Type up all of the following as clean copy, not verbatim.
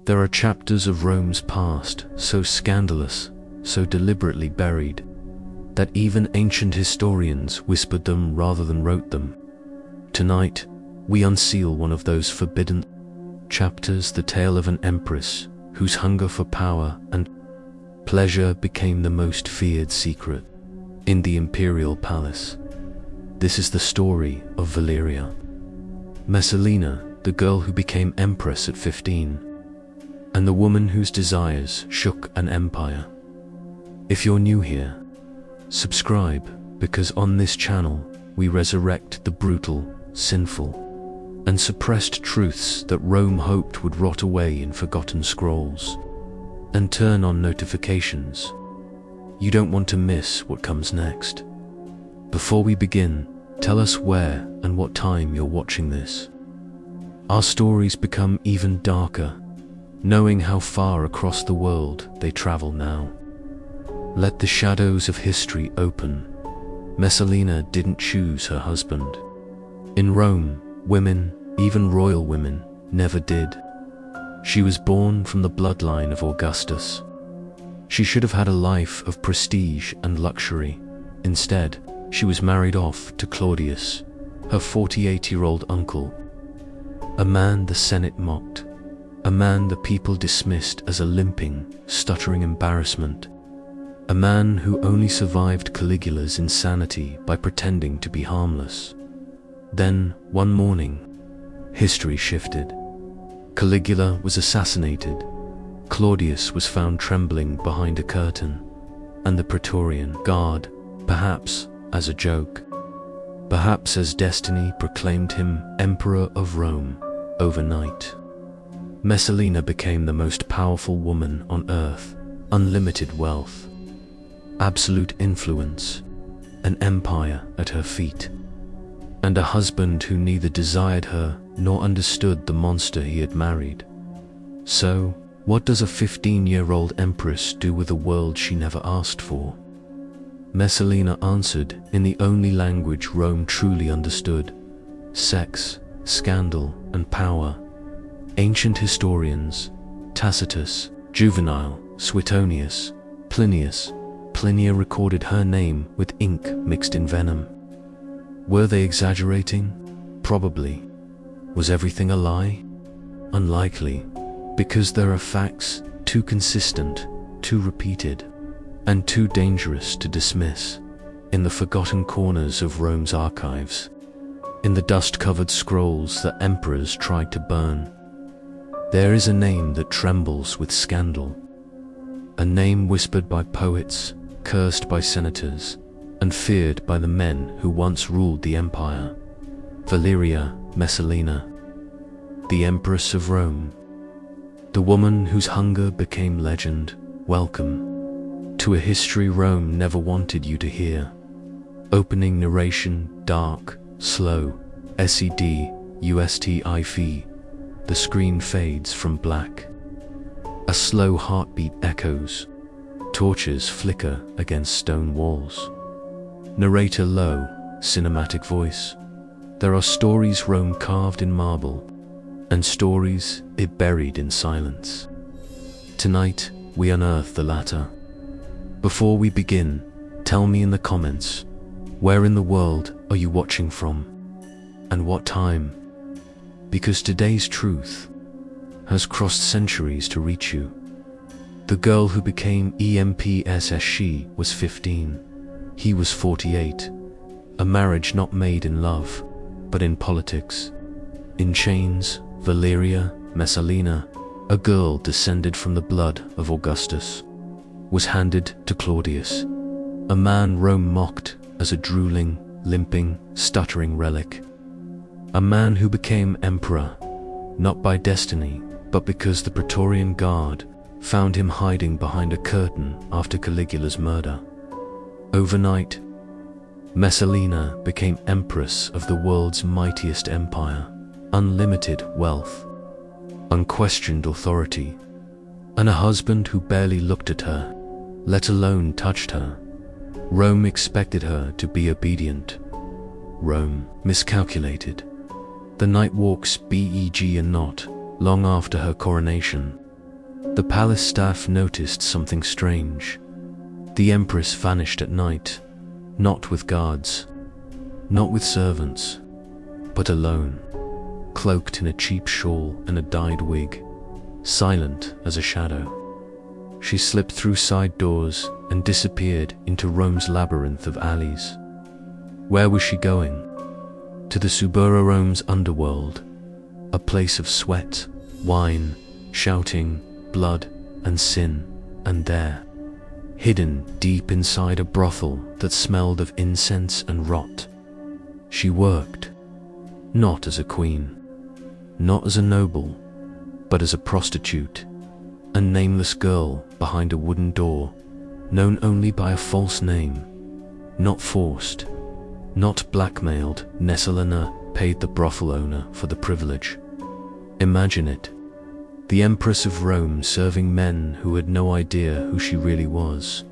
There are chapters of Rome's past so scandalous, so deliberately buried, that even ancient historians whispered them rather than wrote them. Tonight, we unseal one of those forbidden chapters, the tale of an empress whose hunger for power and pleasure became the most feared secret in the imperial palace. This is the story of Valeria Messalina, the girl who became empress at 15, and the woman whose desires shook an empire. If you're new here, subscribe, because on this channel we resurrect the brutal, sinful, and suppressed truths that Rome hoped would rot away in forgotten scrolls. And turn on notifications. You don't want to miss what comes next. Before we begin, tell us where and what time you're watching this. Our stories become even darker, knowing how far across the world they travel now. Let the shadows of history open. Messalina didn't choose her husband. In Rome, women, even royal women, never did. She was born from the bloodline of Augustus. She should have had a life of prestige and luxury. Instead, she was married off to Claudius, her 48-year-old uncle. A man the Senate mocked. A man the people dismissed as a limping, stuttering embarrassment. A man who only survived Caligula's insanity by pretending to be harmless. Then, one morning, history shifted. Caligula was assassinated. Claudius was found trembling behind a curtain, and the Praetorian Guard, perhaps as a joke, perhaps as destiny, proclaimed him Emperor of Rome overnight. Messalina became the most powerful woman on earth. Unlimited wealth, absolute influence, an empire at her feet, and a husband who neither desired her nor understood the monster he had married. So, what does a 15-year-old empress do with a world she never asked for? Messalina answered in the only language Rome truly understood: sex, scandal, and power. Ancient historians, Tacitus, Juvenal, Suetonius, Pliny recorded her name with ink mixed in venom. Were they exaggerating? Probably. Was everything a lie? Unlikely, because there are facts too consistent, too repeated, and too dangerous to dismiss in the forgotten corners of Rome's archives, in the dust-covered scrolls that emperors tried to burn. There is a name that trembles with scandal, a name whispered by poets, cursed by senators, and feared by the men who once ruled the empire. Valeria Messalina, the Empress of Rome, the woman whose hunger became legend. Welcome to a history Rome never wanted you to hear. Opening narration: dark, slow, SED, the screen fades from black. A slow heartbeat echoes. Torches flicker against stone walls. Narrator low, cinematic voice. There are stories Rome carved in marble, and stories it buried in silence. Tonight, we unearth the latter. Before we begin, tell me in the comments, where in the world are you watching from? And what time? Because today's truth has crossed centuries to reach you. The girl who became Empress, she was 15. He was 48. A marriage not made in love, but in politics. In chains, Valeria Messalina, a girl descended from the blood of Augustus, was handed to Claudius, a man Rome mocked as a drooling, limping, stuttering relic. A man who became emperor, not by destiny, but because the Praetorian Guard found him hiding behind a curtain after Caligula's murder. Overnight, Messalina became empress of the world's mightiest empire. Unlimited wealth, unquestioned authority, and a husband who barely looked at her, let alone touched her. Rome expected her to be obedient. Rome miscalculated. The night walks, and not long after her coronation, The palace staff noticed something strange. The Empress vanished at night, not with guards, not with servants, but alone, cloaked in a cheap shawl and a dyed wig, silent as a shadow. She slipped through side doors and disappeared into Rome's labyrinth of alleys. Where was she going? To the Subura Rome's underworld, a place of sweat, wine, shouting, blood, and sin, and there, hidden deep inside a brothel that smelled of incense and rot, she worked, not as a queen, not as a noble, but as a prostitute, a nameless girl behind a wooden door, known only by a false name, not forced, not blackmailed. Messalina paid the brothel owner for the privilege. Imagine it. The Empress of Rome serving men who had no idea who she really was.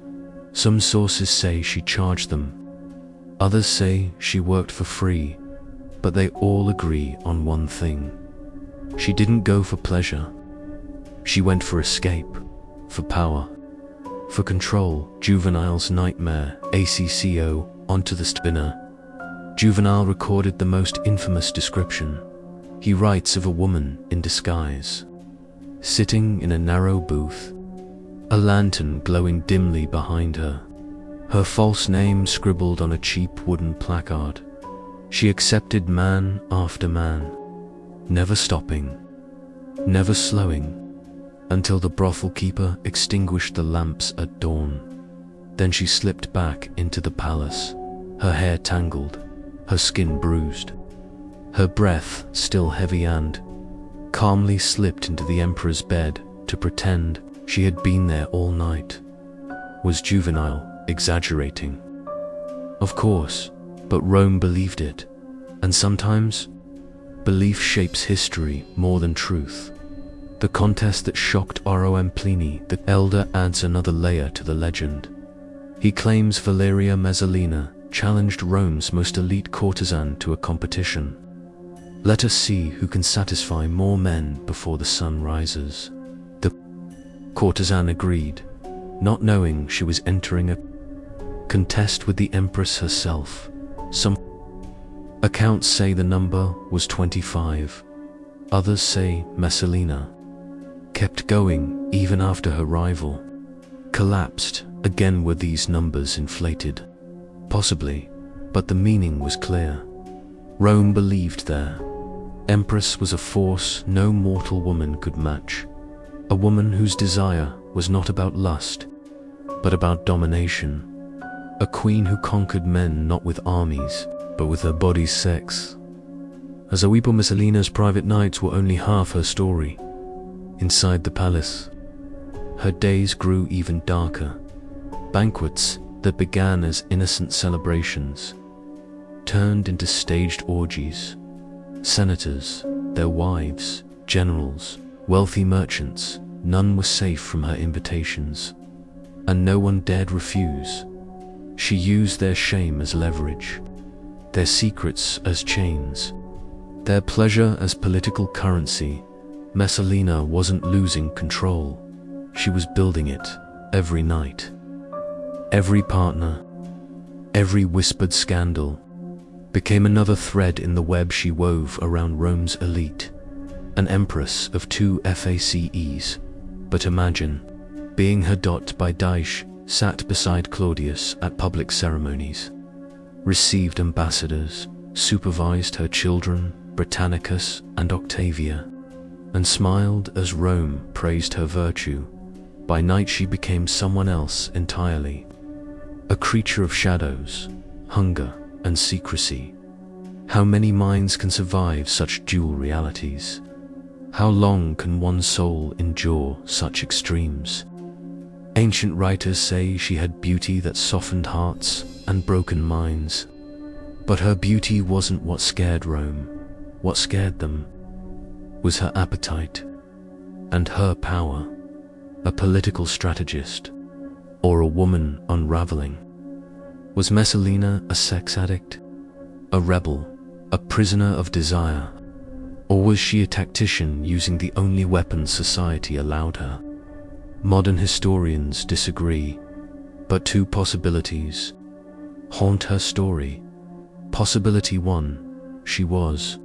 Some sources say she charged them. Others say she worked for free, but they all agree on one thing. She didn't go for pleasure. She went for escape, for power, for control. Juvenile's nightmare, ACCO, onto the spinner. Juvenile recorded the most infamous description. He writes of a woman in disguise, sitting in a narrow booth, a lantern glowing dimly behind her, her false name scribbled on a cheap wooden placard. She accepted man after man, never stopping, never slowing, until the brothel keeper extinguished the lamps at dawn. Then she slipped back into the palace, her hair tangled, her skin bruised, her breath still heavy, and calmly slipped into the emperor's bed to pretend she had been there all night. Was Juvenile exaggerating? Of course, but Rome believed it, and sometimes belief shapes history more than truth. The contest that shocked Rom Pliny the Elder adds another layer to the legend. He claims Valeria Messalina challenged Rome's most elite courtesan to a competition. Let us see who can satisfy more men before the sun rises. The courtesan agreed, not knowing she was entering a contest with the Empress herself. Some accounts say the number was 25. Others say Messalina kept going even after her rival collapsed. Again, were these numbers inflated? Possibly, but the meaning was clear. Rome believed their Empress was a force no mortal woman could match, a woman whose desire was not about lust, but about domination, a queen who conquered men not with armies, but with her body's sex. Azoipo Messalina's private nights were only half her story. Inside the palace, her days grew even darker. Banquets that began as innocent celebrations turned into staged orgies. Senators, their wives, generals, wealthy merchants, none were safe from her invitations, and no one dared refuse. She used their shame as leverage, their secrets as chains, their pleasure as political currency. Messalina wasn't losing control. She was building it every night. Every partner, every whispered scandal became another thread in the web she wove around Rome's elite. An empress of 2 FACEs. But imagine being her dot by Daesh, sat beside Claudius at public ceremonies, received ambassadors, supervised her children, Britannicus and Octavia, and smiled as Rome praised her virtue. By night she became someone else entirely, a creature of shadows, hunger, and secrecy. How many minds can survive such dual realities? How long can one soul endure such extremes? Ancient writers say she had beauty that softened hearts and broken minds. But her beauty wasn't what scared Rome. What scared them was her appetite and her power. A political strategist, or a woman unraveling. Was Messalina a sex addict, a rebel, a prisoner of desire? Or was she a tactician using the only weapon society allowed her? Modern historians disagree, but two possibilities haunt her story. Possibility 1, she was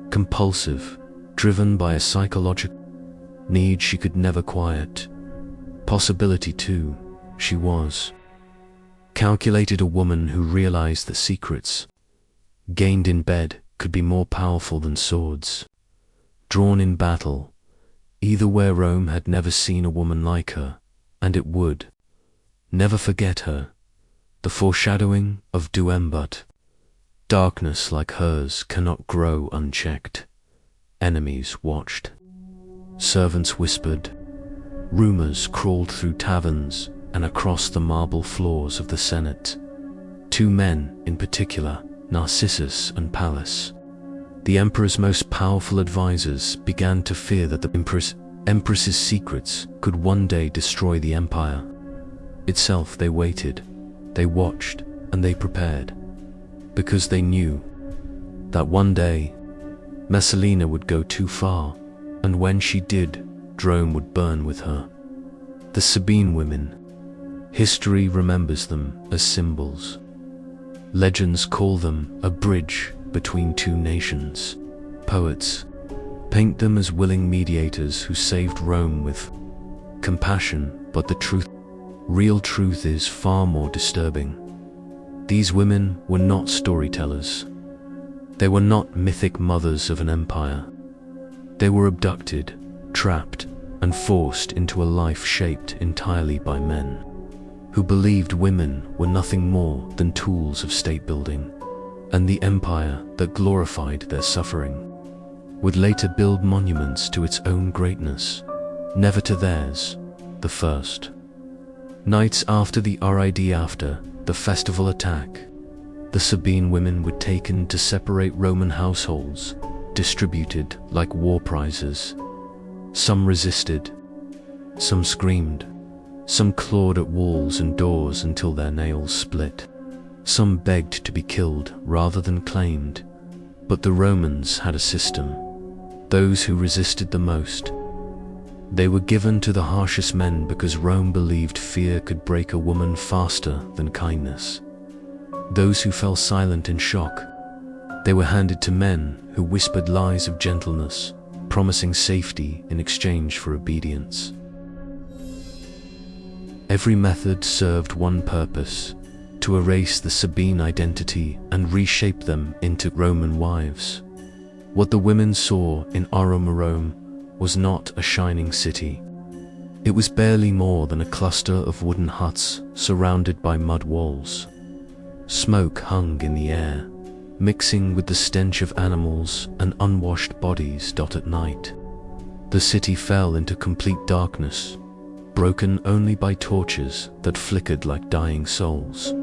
compulsive, driven by a psychological need she could never quiet. Possibility 2, she was calculated, a woman who realized that secrets gained in bed could be more powerful than swords drawn in battle. Either way, Rome had never seen a woman like her, and it would never forget her. The foreshadowing of doom, but darkness like hers cannot grow unchecked. Enemies watched, servants whispered, rumors crawled through taverns and across the marble floors of the Senate. Two men in particular, Narcissus and Pallas, the emperor's most powerful advisors, began to fear that the empress's secrets could one day destroy the empire itself. They waited, they watched, and they prepared, because they knew that one day Messalina would go too far, and when she did, Rome would burn with her. The Sabine women. History remembers them as symbols. Legends call them a bridge between two nations. Poets paint them as willing mediators who saved Rome with compassion, but the real truth is far more disturbing. These women were not storytellers. They were not mythic mothers of an empire. They were abducted, trapped, and forced into a life shaped entirely by men who believed women were nothing more than tools of state building, and the empire that glorified their suffering would later build monuments to its own greatness, never to theirs. The first nights after the festival attack, the Sabine women were taken to separate Roman households, distributed like war prizes. Some resisted, some screamed, some clawed at walls and doors until their nails split. Some begged to be killed rather than claimed. But the Romans had a system. Those who resisted the most, they were given to the harshest men, because Rome believed fear could break a woman faster than kindness. Those who fell silent in shock, they were handed to men who whispered lies of gentleness, promising safety in exchange for obedience. Every method served one purpose: to erase the Sabine identity and reshape them into Roman wives. What the women saw in Rome was not a shining city. It was barely more than a cluster of wooden huts surrounded by mud walls. Smoke hung in the air, mixing with the stench of animals and unwashed bodies. At night, the city fell into complete darkness, broken only by torches that flickered like dying souls.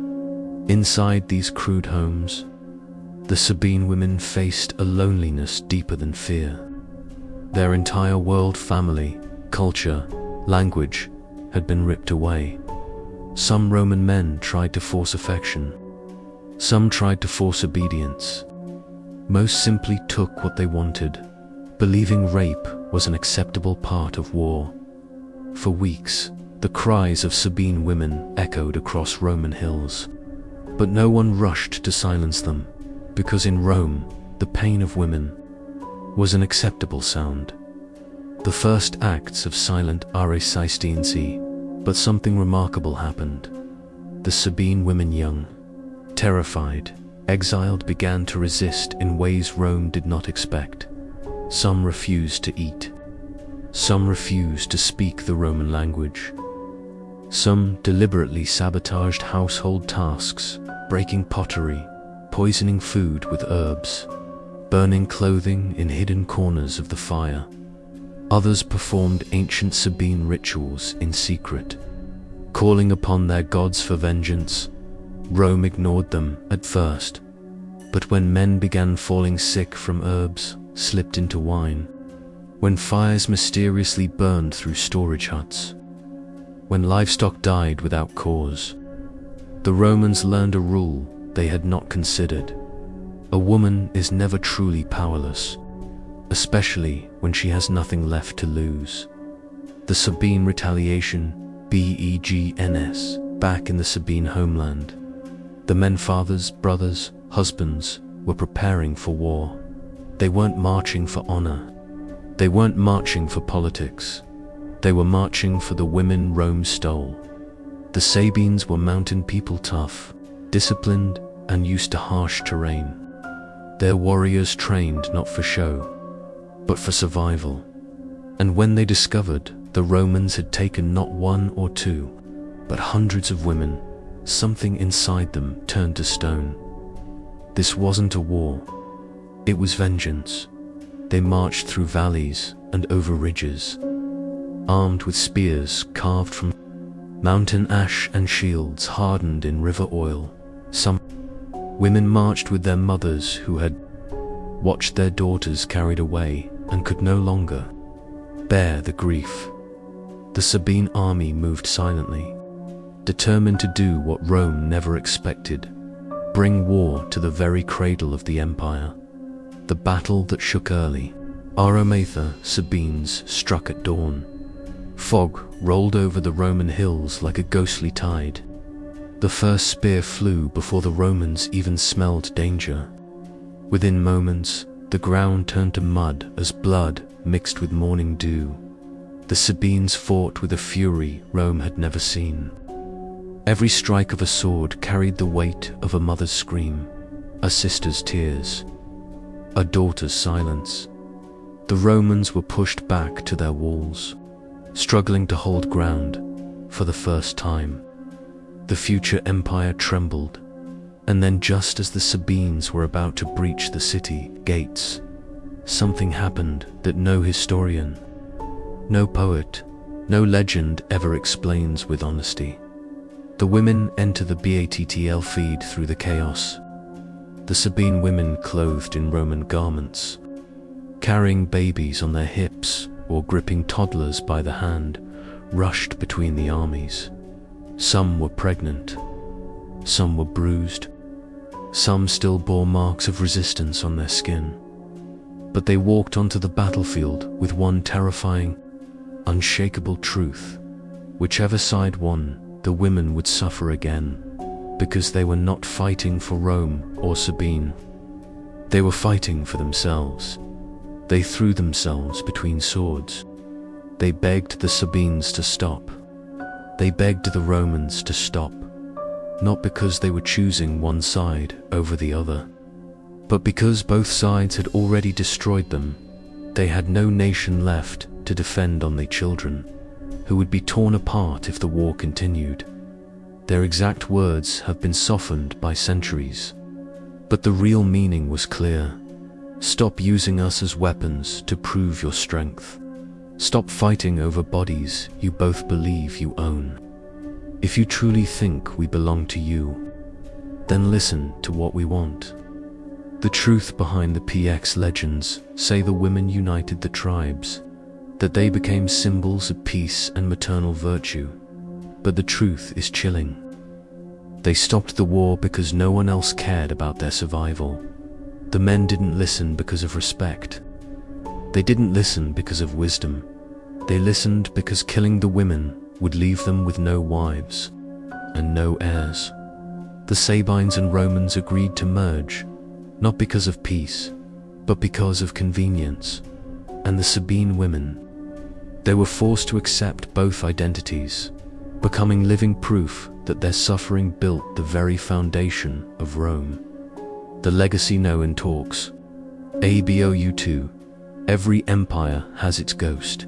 Inside these crude homes, the Sabine women faced a loneliness deeper than fear. Their entire world, family, culture, language had been ripped away. Some Roman men tried to force affection. Some tried to force obedience. Most simply took what they wanted, believing rape was an acceptable part of war. For weeks, the cries of Sabine women echoed across Roman hills, but no one rushed to silence them, because in Rome, the pain of women was an acceptable sound. The first acts of silent resistance, but something remarkable happened. The Sabine women, young, terrified, exiled, began to resist in ways Rome did not expect. Some refused to eat. Some refused to speak the Roman language. Some deliberately sabotaged household tasks, breaking pottery, poisoning food with herbs, burning clothing in hidden corners of the fire. Others performed ancient Sabine rituals in secret, calling upon their gods for vengeance. Rome ignored them at first, but when men began falling sick from herbs slipped into wine, when fires mysteriously burned through storage huts, when livestock died without cause, the Romans learned a rule they had not considered. A woman is never truly powerless, especially when she has nothing left to lose. The Sabine retaliation, BEGNS, back in the Sabine homeland. The men, fathers, brothers, husbands, were preparing for war. They weren't marching for honor. They weren't marching for politics. They were marching for the women Rome stole. The Sabines were mountain people, tough, disciplined, and used to harsh terrain. Their warriors trained not for show, but for survival. And when they discovered the Romans had taken not one or two, but hundreds of women, something inside them turned to stone. This wasn't a war. It was vengeance. They marched through valleys and over ridges, armed with spears carved from mountain ash and shields hardened in river oil. Some women marched with their mothers who had watched their daughters carried away and could no longer bear the grief. The Sabine army moved silently, determined to do what Rome never expected, bring war to the very cradle of the empire. The battle that shook early. Aromatha, Sabines, struck at dawn. Fog rolled over the Roman hills like a ghostly tide. The first spear flew before the Romans even smelled danger. Within moments, the ground turned to mud as blood mixed with morning dew. The Sabines fought with a fury Rome had never seen. Every strike of a sword carried the weight of a mother's scream, a sister's tears, a daughter's silence. The Romans were pushed back to their walls, struggling to hold ground for the first time. The future empire trembled, and then just as the Sabines were about to breach the city gates, something happened that no historian, no poet, no legend ever explains with honesty. The women enter the BATTL feed through the chaos. The Sabine women clothed in Roman garments, carrying babies on their hips or gripping toddlers by the hand, rushed between the armies. Some were pregnant, some were bruised, some still bore marks of resistance on their skin. But they walked onto the battlefield with one terrifying, unshakable truth. Whichever side won, the women would suffer again, because they were not fighting for Rome or Sabine. They were fighting for themselves. They threw themselves between swords. They begged the Sabines to stop. They begged the Romans to stop, not because they were choosing one side over the other, but because both sides had already destroyed them. They had no nation left to defend only children, who would be torn apart if the war continued. Their exact words have been softened by centuries, but the real meaning was clear. Stop using us as weapons to prove your strength. Stop fighting over bodies you both believe you own. If you truly think we belong to you, then listen to what we want. The truth behind the PX legends say the women united the tribes, that they became symbols of peace and maternal virtue. But the truth is chilling. They stopped the war because no one else cared about their survival. The men didn't listen because of respect. They didn't listen because of wisdom. They listened because killing the women would leave them with no wives and no heirs. The Sabines and Romans agreed to merge, not because of peace, but because of convenience. And the Sabine women, they were forced to accept both identities, becoming living proof that their suffering built the very foundation of Rome. The legacy known talks. ABOU2. Every empire has its ghost.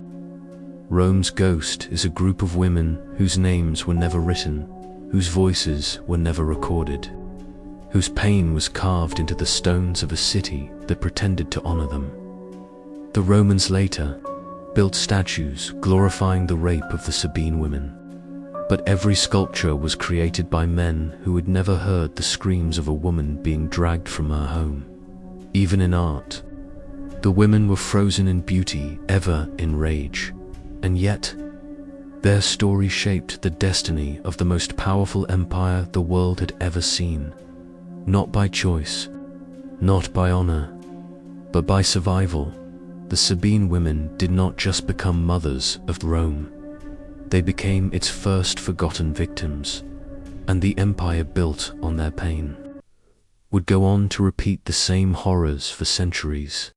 Rome's ghost is a group of women whose names were never written, whose voices were never recorded, whose pain was carved into the stones of a city that pretended to honor them. The Romans later built statues glorifying the rape of the Sabine women. But every sculpture was created by men who had never heard the screams of a woman being dragged from her home. Even in art, the women were frozen in beauty, ever in rage. And yet, their story shaped the destiny of the most powerful empire the world had ever seen. Not by choice, not by honor, but by survival. the Sabine women did not just become mothers of Rome. They became its first forgotten victims, and the empire built on their pain would go on to repeat the same horrors for centuries.